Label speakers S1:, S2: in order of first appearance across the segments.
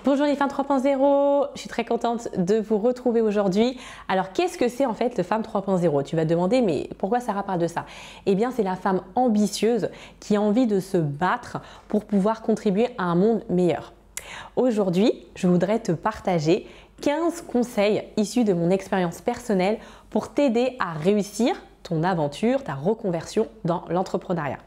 S1: Bonjour les femmes 3.0, je suis très contente de vous retrouver aujourd'hui. Alors qu'est-ce que c'est en fait le femme 3.0? Tu vas te demander mais pourquoi Sarah parle de ça? Eh bien c'est la femme ambitieuse qui a envie de se battre pour pouvoir contribuer à un monde meilleur. Aujourd'hui, je voudrais te partager 15 conseils issus de mon expérience personnelle pour t'aider à réussir ton aventure, ta reconversion dans l'entrepreneuriat.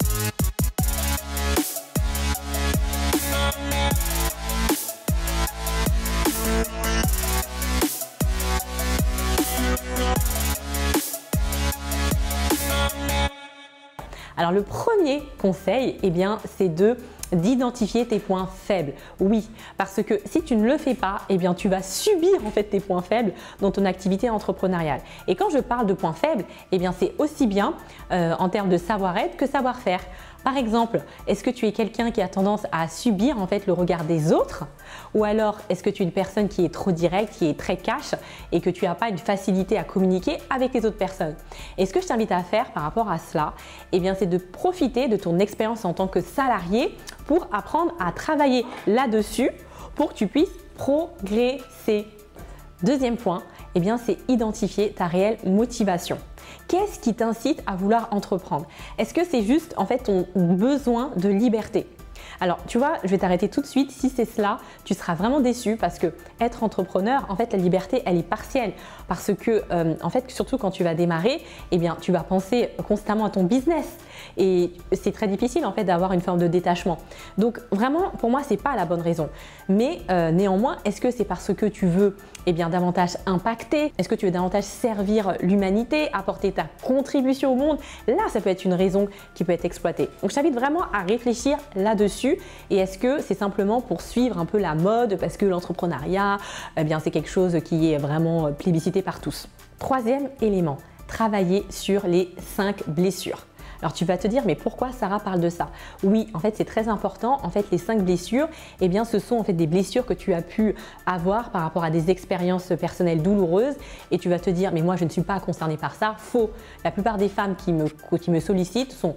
S1: Alors le premier conseil, eh bien, c'est d'identifier tes points faibles. Oui, parce que si tu ne le fais pas, eh bien, tu vas subir en fait tes points faibles dans ton activité entrepreneuriale. Et quand je parle de points faibles, eh bien, c'est aussi bien en termes de savoir-être que savoir-faire. Par exemple, est-ce que tu es quelqu'un qui a tendance à subir en fait le regard des autres? Ou alors, est-ce que tu es une personne qui est trop directe, qui est très cash et que tu n'as pas une facilité à communiquer avec les autres personnes? Et ce que je t'invite à faire par rapport à cela, eh bien, c'est de profiter de ton expérience en tant que salarié pour apprendre à travailler là-dessus pour que tu puisses progresser. Deuxième point, eh bien, c'est identifier ta réelle motivation. Qu'est-ce qui t'incite à vouloir entreprendre? Est-ce que c'est juste en fait ton besoin de liberté? Alors, tu vois, je vais t'arrêter tout de suite. Si c'est cela, tu seras vraiment déçu parce que être entrepreneur, en fait, la liberté, elle est partielle. Parce que, en fait, surtout quand tu vas démarrer, eh bien, tu vas penser constamment à ton business. Et c'est très difficile, en fait, d'avoir une forme de détachement. Donc, vraiment, pour moi, c'est pas la bonne raison. Mais néanmoins, est-ce que c'est parce que tu veux, eh bien, davantage impacter? Est-ce que tu veux davantage servir l'humanité, apporter ta contribution au monde? Là, ça peut être une raison qui peut être exploitée. Donc, je t'invite vraiment à réfléchir là-dessus. Et est-ce que c'est simplement pour suivre un peu la mode parce que l'entrepreneuriat, eh bien, c'est quelque chose qui est vraiment plébiscité par tous? Troisième élément, travailler sur les 5 blessures. Alors tu vas te dire mais pourquoi Sarah parle de ça? Oui, en fait c'est très important. En fait les 5 blessures, eh bien ce sont en fait des blessures que tu as pu avoir par rapport à des expériences personnelles douloureuses et tu vas te dire mais moi je ne suis pas concernée par ça. Faux. La plupart des femmes qui me sollicitent sont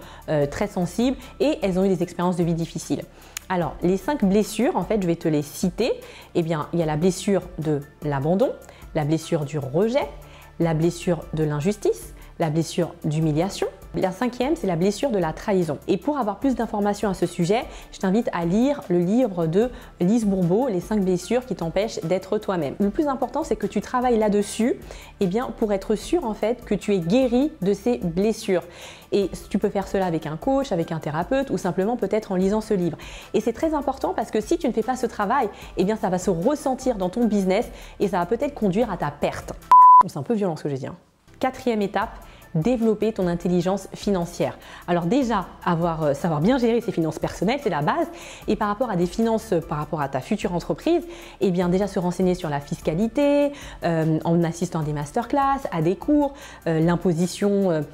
S1: très sensibles et elles ont eu des expériences de vie difficiles. Alors les 5 blessures, en fait je vais te les citer. Eh bien il y a la blessure de l'abandon, la blessure du rejet, la blessure de l'injustice, la blessure d'humiliation. La 5e, c'est la blessure de la trahison. Et pour avoir plus d'informations à ce sujet, je t'invite à lire le livre de Lise Bourbeau, Les 5 blessures qui t'empêchent d'être toi-même. Le plus important, c'est que tu travailles là-dessus, eh bien, pour être sûr en fait que tu es guéri de ces blessures. Et tu peux faire cela avec un coach, avec un thérapeute ou simplement peut-être en lisant ce livre. Et c'est très important parce que si tu ne fais pas ce travail, eh bien, ça va se ressentir dans ton business et ça va peut-être conduire à ta perte. C'est un peu violent ce que j'ai dit. 4e étape, développer ton intelligence financière. Alors déjà, savoir bien gérer ses finances personnelles, c'est la base. Et par rapport à des finances, par rapport à ta future entreprise, eh bien déjà se renseigner sur la fiscalité, en assistant à des masterclass, à des cours, l'imposition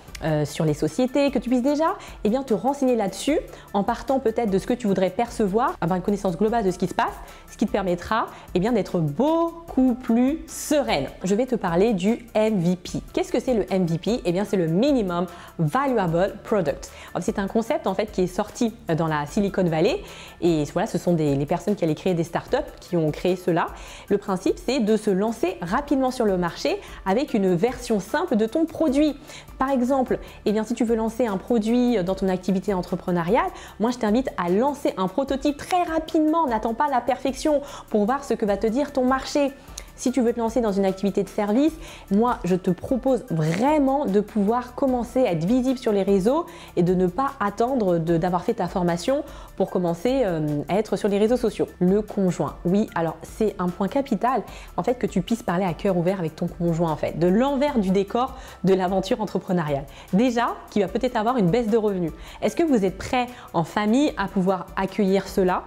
S1: sur les sociétés, que tu puisses déjà eh bien, te renseigner là-dessus en partant peut-être de ce que tu voudrais percevoir, avoir une connaissance globale de ce qui se passe, ce qui te permettra eh bien, d'être beaucoup plus sereine. Je vais te parler du MVP. Qu'est-ce que c'est le MVP? Eh bien, c'est le Minimum Valuable Product. C'est un concept en fait qui est sorti dans la Silicon Valley et voilà, ce sont les personnes qui allaient créer des startups qui ont créé cela. Le principe, c'est de se lancer rapidement sur le marché avec une version simple de ton produit. Par exemple, eh bien, si tu veux lancer un produit dans ton activité entrepreneuriale, moi je t'invite à lancer un prototype très rapidement. N'attends pas la perfection pour voir ce que va te dire ton marché. Si tu veux te lancer dans une activité de service, moi, je te propose vraiment de pouvoir commencer à être visible sur les réseaux et de ne pas attendre d'avoir fait ta formation pour commencer à être sur les réseaux sociaux. Le conjoint, oui, alors c'est un point capital en fait que tu puisses parler à cœur ouvert avec ton conjoint en fait, de l'envers du décor de l'aventure entrepreneuriale. Déjà, qui va peut-être avoir une baisse de revenus. Est-ce que vous êtes prêts en famille à pouvoir accueillir cela?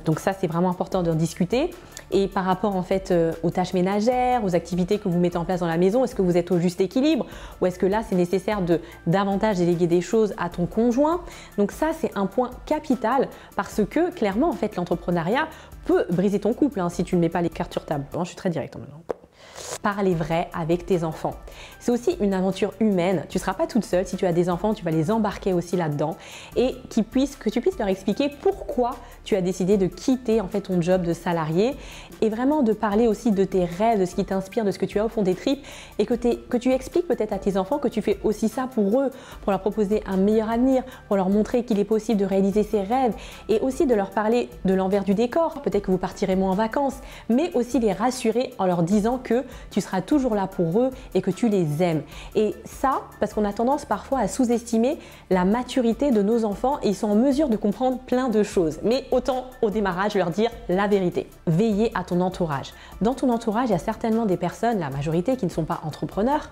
S1: Donc ça, c'est vraiment important d'en discuter. Et par rapport en fait aux tâches ménagères, aux activités que vous mettez en place dans la maison, est-ce que vous êtes au juste équilibre ou est-ce que là c'est nécessaire de davantage déléguer des choses à ton conjoint? Donc ça c'est un point capital parce que clairement en fait l'entrepreneuriat peut briser ton couple si tu ne mets pas les cartes sur table. Je suis très directe maintenant. Parler vrai avec tes enfants. C'est aussi une aventure humaine. Tu ne seras pas toute seule. Si tu as des enfants, tu vas les embarquer aussi là-dedans et que tu puisses leur expliquer pourquoi tu as décidé de quitter en fait ton job de salarié et vraiment de parler aussi de tes rêves, de ce qui t'inspire, de ce que tu as au fond des tripes et que tu expliques peut-être à tes enfants que tu fais aussi ça pour eux, pour leur proposer un meilleur avenir, pour leur montrer qu'il est possible de réaliser ses rêves et aussi de leur parler de l'envers du décor. Peut-être que vous partirez moins en vacances, mais aussi les rassurer en leur disant que tu seras toujours là pour eux et que tu les aimes. Et ça, parce qu'on a tendance parfois à sous-estimer la maturité de nos enfants et ils sont en mesure de comprendre plein de choses. Mais autant au démarrage leur dire la vérité. Veiller à ton entourage. Dans ton entourage, il y a certainement des personnes, la majorité, qui ne sont pas entrepreneurs.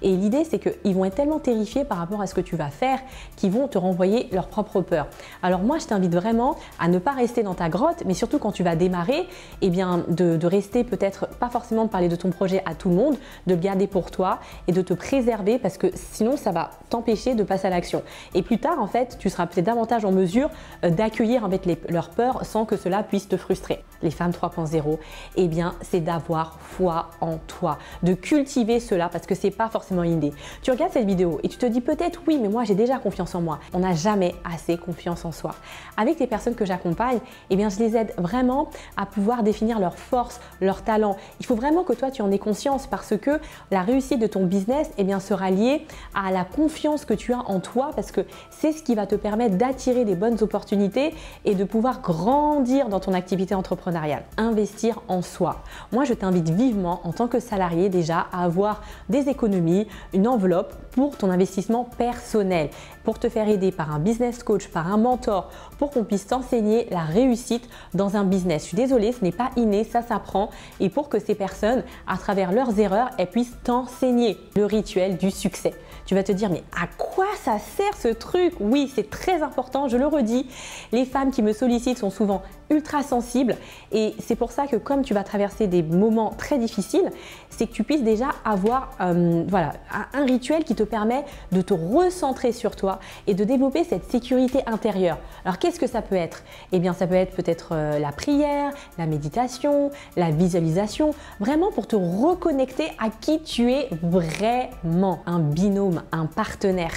S1: Et l'idée, c'est qu'ils vont être tellement terrifiés par rapport à ce que tu vas faire qu'ils vont te renvoyer leur propre peur. Alors moi, je t'invite vraiment à ne pas rester dans ta grotte, mais surtout quand tu vas démarrer, eh bien, de rester peut-être, pas forcément de parler de ton projet à tout le monde, de le garder pour toi et de te préserver parce que sinon, ça va t'empêcher de passer à l'action. Et plus tard, en fait, tu seras peut-être davantage en mesure d'accueillir en fait, leurs peurs sans que cela puisse te frustrer. Les femmes 3.0, eh bien, c'est d'avoir foi en toi, de cultiver cela parce que c'est pas forcément une idée. Tu regardes cette vidéo et tu te dis peut-être oui, mais moi j'ai déjà confiance en moi. On n'a jamais assez confiance en soi. Avec les personnes que j'accompagne, eh bien, je les aide vraiment à pouvoir définir leurs forces, leurs talents. Il faut vraiment que toi tu en aies conscience parce que la réussite de ton business, eh bien, sera liée à la confiance que tu as en toi parce que c'est ce qui va te permettre d'attirer des bonnes opportunités et de pouvoir grandir dans ton activité entrepreneuriale. Investir en soi. Moi, je t'invite vivement en tant que salarié déjà à avoir des économies, une enveloppe pour ton investissement personnel, pour te faire aider par un business coach, par un mentor, pour qu'on puisse t'enseigner la réussite dans un business. Je suis désolée, ce n'est pas inné, ça s'apprend et pour que ces personnes, à travers leurs erreurs, elles puissent t'enseigner le rituel du succès. Tu vas te dire, mais à quoi ça sert ce truc? Oui, c'est très important, je le redis. Les femmes qui me sollicitent sont souvent ultra sensibles et c'est pour ça que comme tu vas traverser des moments très difficiles, c'est que tu puisses déjà avoir voilà, un rituel qui te permet de te recentrer sur toi et de développer cette sécurité intérieure. Alors qu'est-ce que ça peut être? Eh bien ça peut être peut-être la prière, la méditation, la visualisation, vraiment pour te reconnecter à qui tu es vraiment, un binôme, un partenaire.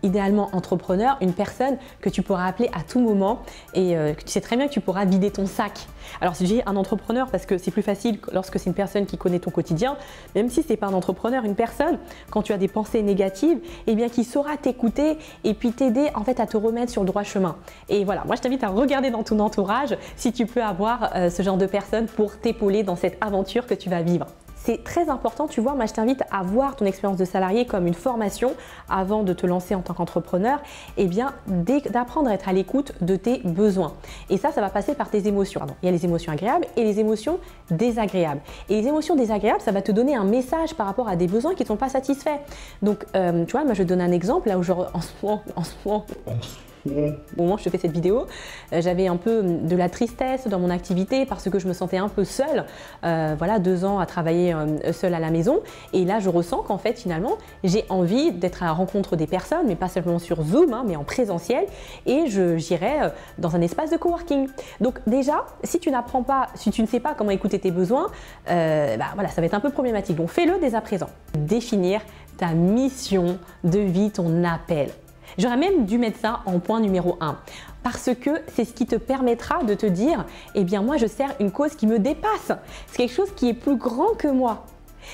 S1: Idéalement entrepreneur, une personne que tu pourras appeler à tout moment et que tu sais très bien que tu pourras vider ton sac. Alors si j'ai un entrepreneur parce que c'est plus facile lorsque c'est une personne qui connaît ton quotidien, même si c'est pas un entrepreneur, une personne, quand tu as des pensées négatives, eh bien qui saura t'écouter et puis t'aider en fait à te remettre sur le droit chemin. Et voilà, moi je t'invite à regarder dans ton entourage si tu peux avoir ce genre de personne pour t'épauler dans cette aventure que tu vas vivre. C'est très important, tu vois, moi je t'invite à voir ton expérience de salarié comme une formation avant de te lancer en tant qu'entrepreneur, et bien d'apprendre à être à l'écoute de tes besoins. Et ça va passer par tes émotions. Pardon. Il y a les émotions agréables et les émotions désagréables. Et les émotions désagréables, ça va te donner un message par rapport à des besoins qui ne sont pas satisfaits. Donc, tu vois, moi je te donne un exemple, là où en ce moment, au moment où je te fais cette vidéo, j'avais un peu de la tristesse dans mon activité parce que je me sentais un peu seule. Voilà, 2 ans à travailler seule à la maison. Et là, je ressens qu'en fait, finalement, j'ai envie d'être à la rencontre des personnes, mais pas seulement sur Zoom, hein, mais en présentiel. Et j'irai dans un espace de coworking. Donc déjà, si tu n'apprends pas, si tu ne sais pas comment écouter tes besoins, voilà, ça va être un peu problématique. Donc fais-le dès à présent. Définir ta mission de vie, ton appel. J'aurais même dû mettre ça en point numéro 1 parce que c'est ce qui te permettra de te dire « Eh bien moi je sers une cause qui me dépasse, c'est quelque chose qui est plus grand que moi ».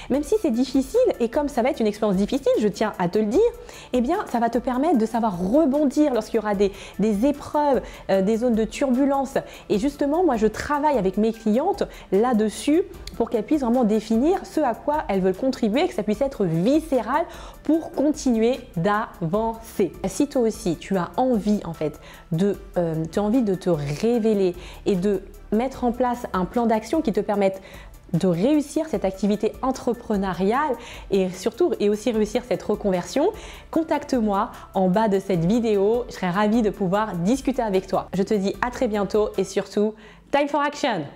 S1: Même si c'est difficile et comme ça va être une expérience difficile, je tiens à te le dire, eh bien ça va te permettre de savoir rebondir lorsqu'il y aura des épreuves, des zones de turbulence. Et justement, moi je travaille avec mes clientes là-dessus pour qu'elles puissent vraiment définir ce à quoi elles veulent contribuer, que ça puisse être viscéral pour continuer d'avancer. Si toi aussi tu as envie en fait de te révéler et de mettre en place un plan d'action qui te permette de réussir cette activité entrepreneuriale et surtout et aussi réussir cette reconversion, contacte-moi en bas de cette vidéo. Je serai ravie de pouvoir discuter avec toi. Je te dis à très bientôt et surtout, time for action!